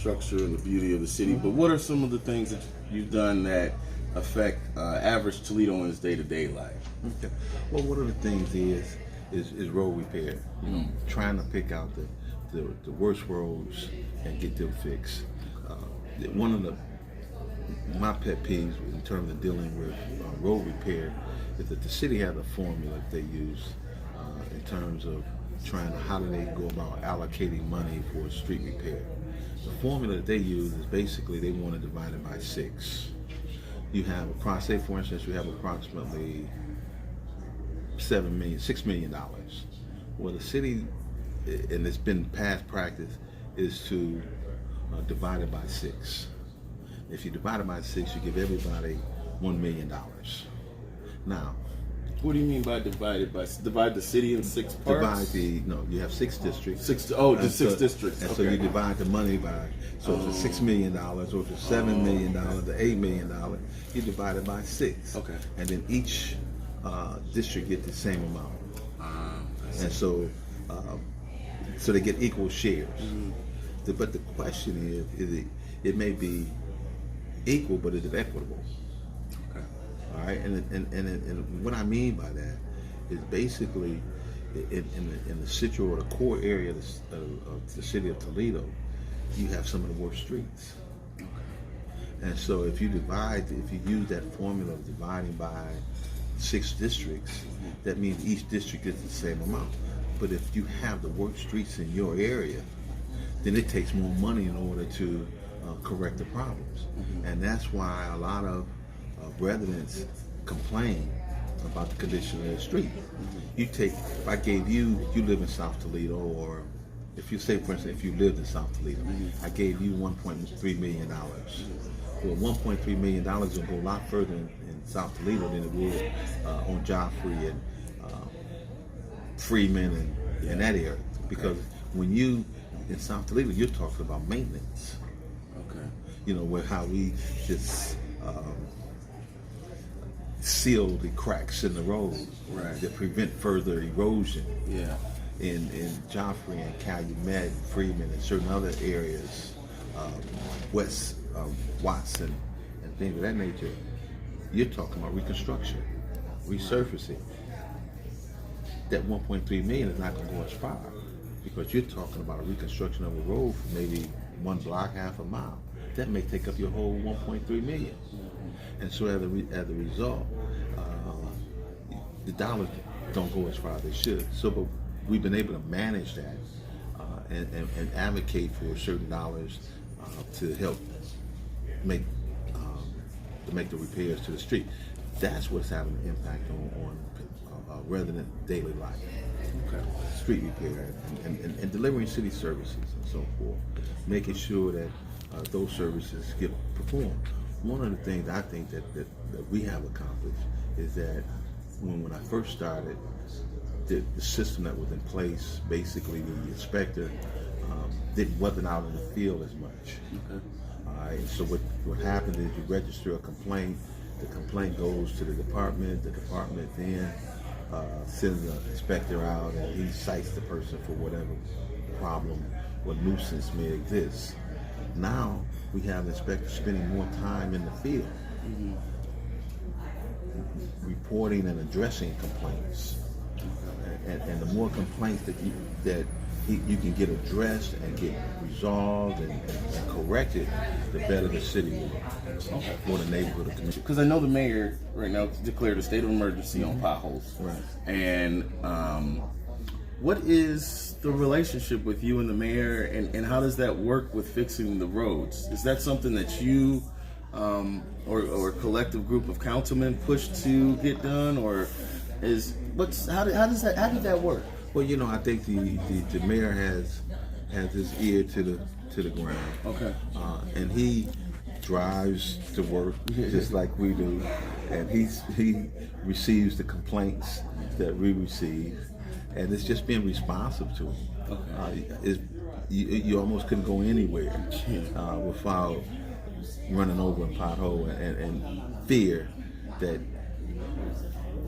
infrastructure and the beauty of the city, but what are some of the things that you've done that affect average Toledoans' day-to-day life? Okay. Well, one of the things is road repair. You know, trying to pick out the worst roads and get them fixed. One of my pet peeves in terms of dealing with road repair is that the city has a formula that they use in terms of how do they go about allocating money for street repair. The formula that they use is basically they want to divide it by 6. You have, say for instance, you have approximately $6 million. Well, the city, and it's been past practice, is to divide it by 6. If you divide it by 6, you give everybody $1 million. Now, what do you mean by divide the city in 6 parts? You have 6 districts. Six districts. And so you divide the money by, so if it's $6 million, or if it's $7 million, or $8 million, you divide it by 6. Okay. And then each district gets the same amount. And so they get equal shares. But the question is it may be equal, but is it equitable? Okay. All right, and what I mean by that is basically in the city or the core area of the city of Toledo, you have some of the worst streets. Okay. And so if you use that formula of dividing by 6 districts, that means each district gets the same amount. But if you have the worst streets in your area, then it takes more money in order to correct the problems. And that's why a lot of residents complain about the condition of the street. If I gave you live in South Toledo, or if you say, for instance, if you lived in South Toledo, I gave you $1.3 million. Well, $1.3 million will go a lot further in South Toledo than it would on Joffrey and Freeman and that area. Because when you, in South Toledo, you're talking about maintenance. Okay. You know, how we just seal the cracks in the road, right, that prevent further erosion. Yeah. In Joffrey and Calumet, Freeman, and certain other areas, West Watson, and things of that nature, you're talking about reconstruction, resurfacing. That 1.3 million is not going to go as far, because you're talking about a reconstruction of a road for maybe 1 block, half a mile. That may take up your whole 1.3 million. And so as a result, the dollars don't go as far as they should. So, but we've been able to manage that and advocate for certain dollars to help make the repairs to the street. That's what's having an impact on resident daily life. Okay. Street repair and delivering city services and so forth, making sure that those services get performed. One of the things I think that we have accomplished is that when I first started, the system that was in place, basically the inspector wasn't out in the field as much. Okay. All right. So what happens is you register a complaint. The complaint goes to the department. The department then sends an inspector out, and he cites the person for whatever problem or nuisance may exist. Now we have inspectors spending more time in the field, reporting and addressing complaints. And the more complaints that you can get addressed and get resolved and corrected, the better the city will be for the neighborhood or community. Because I know the mayor right now declared a state of emergency on potholes. Right. And what is the relationship with you and the mayor, and how does that work with fixing the roads? Is that something that you or a collective group of councilmen push to get done, or how did that work? Well, you know, I think the mayor has his ear to the ground. Okay. And he drives to work just like we do, and he receives the complaints that we receive, and it's just being responsive to him. Okay. You almost couldn't go anywhere without running over a pothole and fear that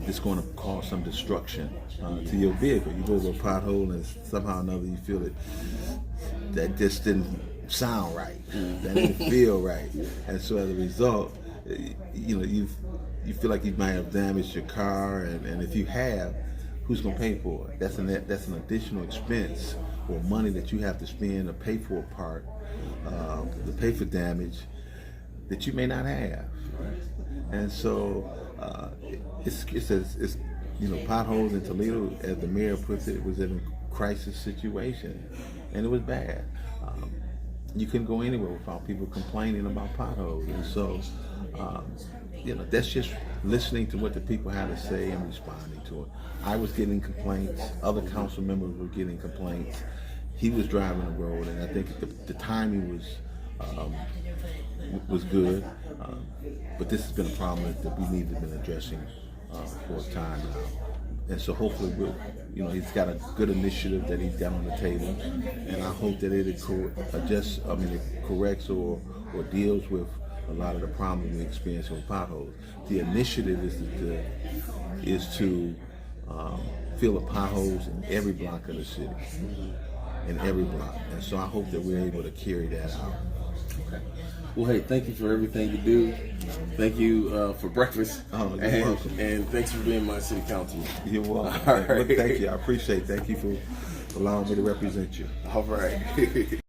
it's going to cause some destruction to your vehicle. You go over a pothole and somehow or another you feel that this didn't sound right, that didn't feel right, and so as a result, you feel like you might have damaged your car, and if you have, who's gonna pay for it? That's an additional expense or money that you have to spend to pay for a part, to pay for damage that you may not have, and so it's potholes in Toledo, as the mayor puts it, was in a crisis situation, and it was bad. You couldn't go anywhere without people complaining about potholes, and so that's just listening to what the people had to say and responding to it. I was getting complaints, other council members were getting complaints. He was driving the road, and I think the timing was good, but this has been a problem that we need to have been addressing for a time now. And so hopefully he's got a good initiative that he's got on the table, and I hope that it corrects or deals with a lot of the problems we experience with potholes. The initiative is to fill the potholes in every block of the city, in every block. And so I hope that we're able to carry that out. Okay. Well, hey, thank you for everything you do. Thank you for breakfast. Oh, you're welcome. And thanks for being my city councilman. You're welcome. All right. Well, thank you. I appreciate it. Thank you for allowing me to represent you. All right.